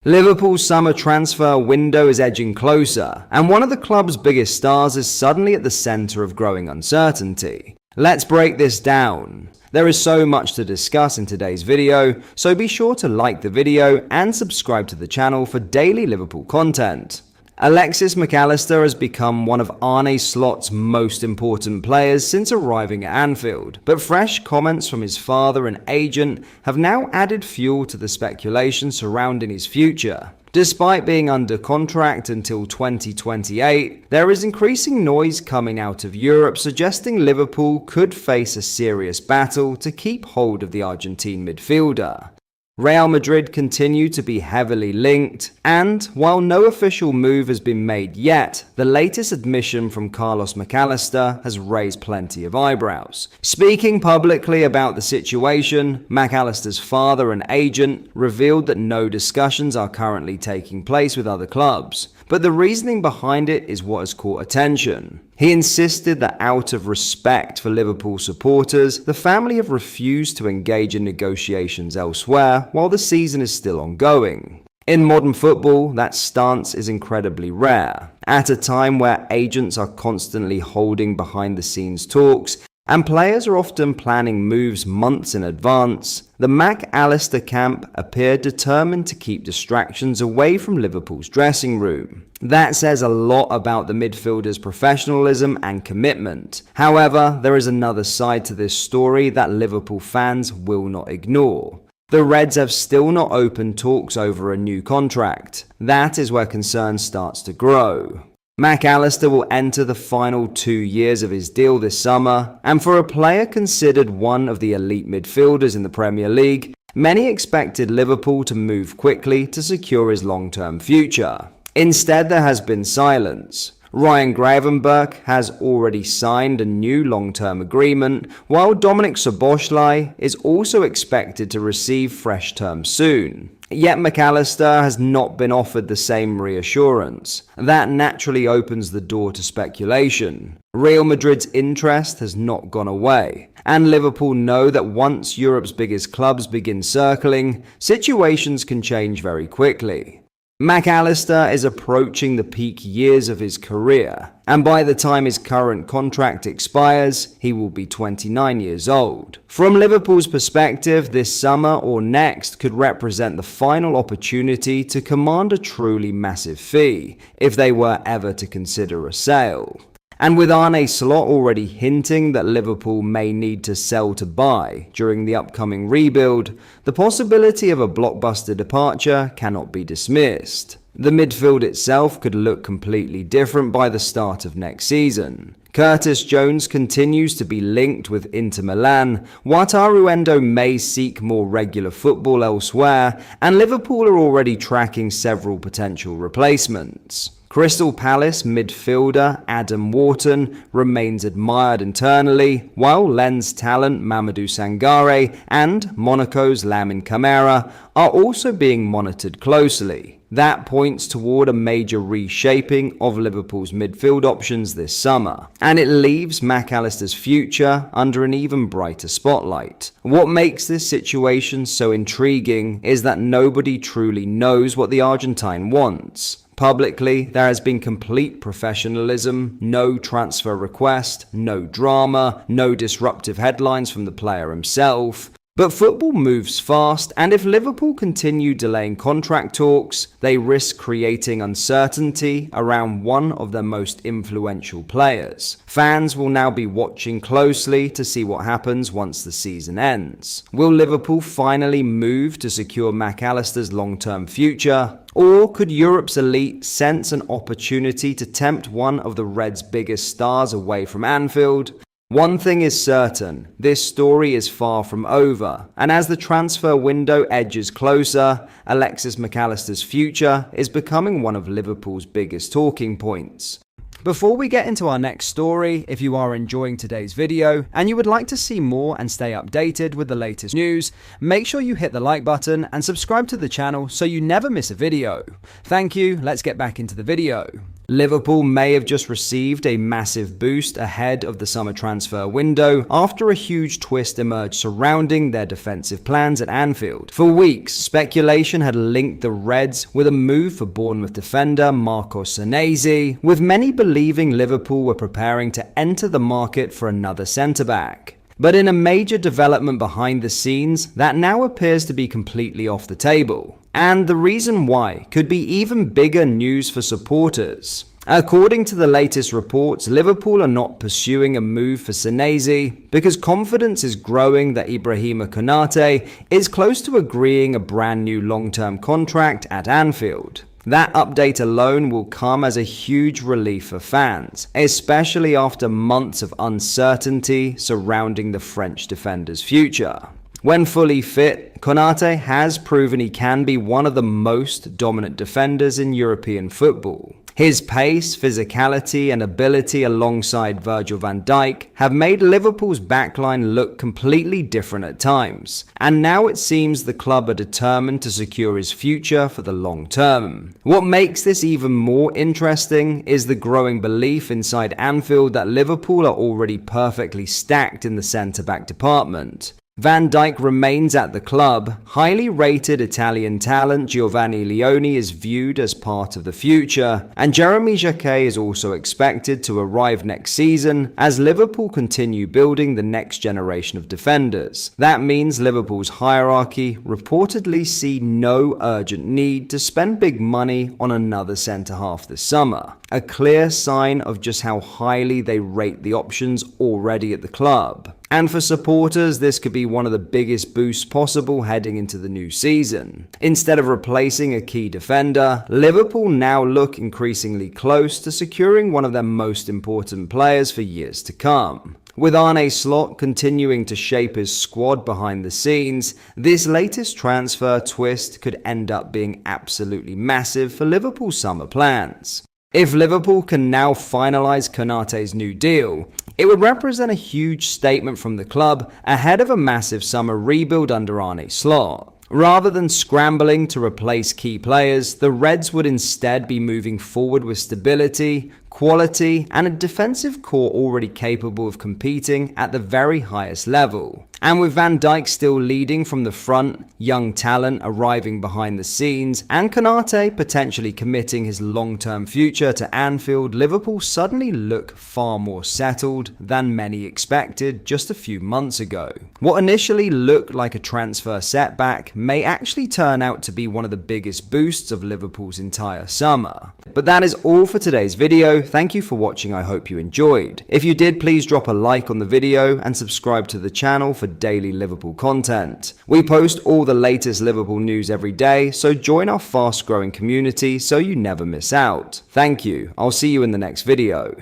Liverpool's summer transfer window is edging closer, and one of the club's biggest stars is suddenly at the centre of growing uncertainty. Let's break this down. There is so much to discuss in today's video, so be sure to like the video and subscribe to the channel for daily Liverpool content. Alexis Mac Allister has become one of Arne Slot's most important players since arriving at Anfield, but fresh comments from his father and agent have now added fuel to the speculation surrounding his future. Despite being under contract until 2028, there is increasing noise coming out of Europe suggesting Liverpool could face a serious battle to keep hold of the Argentine midfielder. Real Madrid continue to be heavily linked, and while no official move has been made yet, the latest admission from Carlos Mac Allister has raised plenty of eyebrows. Speaking publicly about the situation, Mac Allister's father and agent revealed that no discussions are currently taking place with other clubs, but the reasoning behind it is what has caught attention. He insisted that out of respect for Liverpool supporters, the family have refused to engage in negotiations elsewhere while the season is still ongoing. In modern football, that stance is incredibly rare. At a time where agents are constantly holding behind-the-scenes talks, and players are often planning moves months in advance, the Mac Allister camp appeared determined to keep distractions away from Liverpool's dressing room. That says a lot about the midfielder's professionalism and commitment. However, there is another side to this story that Liverpool fans will not ignore. The Reds have still not opened talks over a new contract. That is where concern starts to grow. Mac Allister will enter the final 2 years of his deal this summer, and for a player considered one of the elite midfielders in the Premier League, many expected Liverpool to move quickly to secure his long-term future. Instead, there has been silence. Ryan Gravenberch has already signed a new long-term agreement, while Dominik Szoboszlai is also expected to receive fresh terms soon. Yet Mac Allister has not been offered the same reassurance. That naturally opens the door to speculation. Real Madrid's interest has not gone away, and Liverpool know that once Europe's biggest clubs begin circling, situations can change very quickly. Mac Allister is approaching the peak years of his career, and by the time his current contract expires, he will be 29 years old. From Liverpool's perspective, this summer or next could represent the final opportunity to command a truly massive fee, if they were ever to consider a sale. And with Arne Slot already hinting that Liverpool may need to sell to buy during the upcoming rebuild, the possibility of a blockbuster departure cannot be dismissed. The midfield itself could look completely different by the start of next season. Curtis Jones continues to be linked with Inter Milan, Wataru Endo may seek more regular football elsewhere, and Liverpool are already tracking several potential replacements. Crystal Palace midfielder Adam Wharton remains admired internally, while Lens talent Mamadou Sangare and Monaco's Lamine Camara are also being monitored closely. That points toward a major reshaping of Liverpool's midfield options this summer, and it leaves Mac Allister's future under an even brighter spotlight. What makes this situation so intriguing is that nobody truly knows what the Argentine wants. Publicly, there has been complete professionalism, no transfer request, no drama, no disruptive headlines from the player himself. But football moves fast, and if Liverpool continue delaying contract talks, they risk creating uncertainty around one of their most influential players. Fans will now be watching closely to see what happens once the season ends. Will Liverpool finally move to secure Mac Allister's long-term future? Or could Europe's elite sense an opportunity to tempt one of the Reds' biggest stars away from Anfield? One thing is certain, this story is far from over, and as the transfer window edges closer, Alexis Mac Allister's future is becoming one of Liverpool's biggest talking points. Before we get into our next story, if you are enjoying today's video and you would like to see more and stay updated with the latest news, make sure you hit the like button and subscribe to the channel so you never miss a video. Thank you, let's get back into the video. Liverpool may have just received a massive boost ahead of the summer transfer window after a huge twist emerged surrounding their defensive plans at Anfield. For weeks, speculation had linked the Reds with a move for Bournemouth defender Marco Senesi, with many believing Liverpool were preparing to enter the market for another centre-back. But in a major development behind the scenes, that now appears to be completely off the table. And the reason why could be even bigger news for supporters. According to the latest reports, Liverpool are not pursuing a move for Senesi because confidence is growing that Ibrahima Konate is close to agreeing a brand new long-term contract at Anfield. That update alone will come as a huge relief for fans, especially after months of uncertainty surrounding the French defender's future. When fully fit, Konate has proven he can be one of the most dominant defenders in European football. His pace, physicality, and ability alongside Virgil van Dijk have made Liverpool's backline look completely different at times, and now it seems the club are determined to secure his future for the long term. What makes this even more interesting is the growing belief inside Anfield that Liverpool are already perfectly stacked in the centre-back department. Van Dijk remains at the club. Highly rated Italian talent Giovanni Leone is viewed as part of the future, and Jeremy Jacquet is also expected to arrive next season as Liverpool continue building the next generation of defenders. That means Liverpool's hierarchy reportedly see no urgent need to spend big money on another centre-half this summer, a clear sign of just how highly they rate the options already at the club. And for supporters, this could be one of the biggest boosts possible heading into the new season. Instead of replacing a key defender, Liverpool now look increasingly close to securing one of their most important players for years to come. With Arne Slot continuing to shape his squad behind the scenes, this latest transfer twist could end up being absolutely massive for Liverpool's summer plans. If Liverpool can now finalise Konate's new deal, it would represent a huge statement from the club ahead of a massive summer rebuild under Arne Slot. Rather than scrambling to replace key players, the Reds would instead be moving forward with stability, quality, and a defensive core already capable of competing at the very highest level. And with Van Dijk still leading from the front, young talent arriving behind the scenes, and Konate potentially committing his long-term future to Anfield, Liverpool suddenly look far more settled than many expected just a few months ago. What initially looked like a transfer setback may actually turn out to be one of the biggest boosts of Liverpool's entire summer. But that is all for today's video. Thank you for watching. I hope you enjoyed. If you did, please drop a like on the video and subscribe to the channel for daily Liverpool content. We post all the latest Liverpool news every day, so join our fast growing community so you never miss out. Thank you. I'll see you in the next video.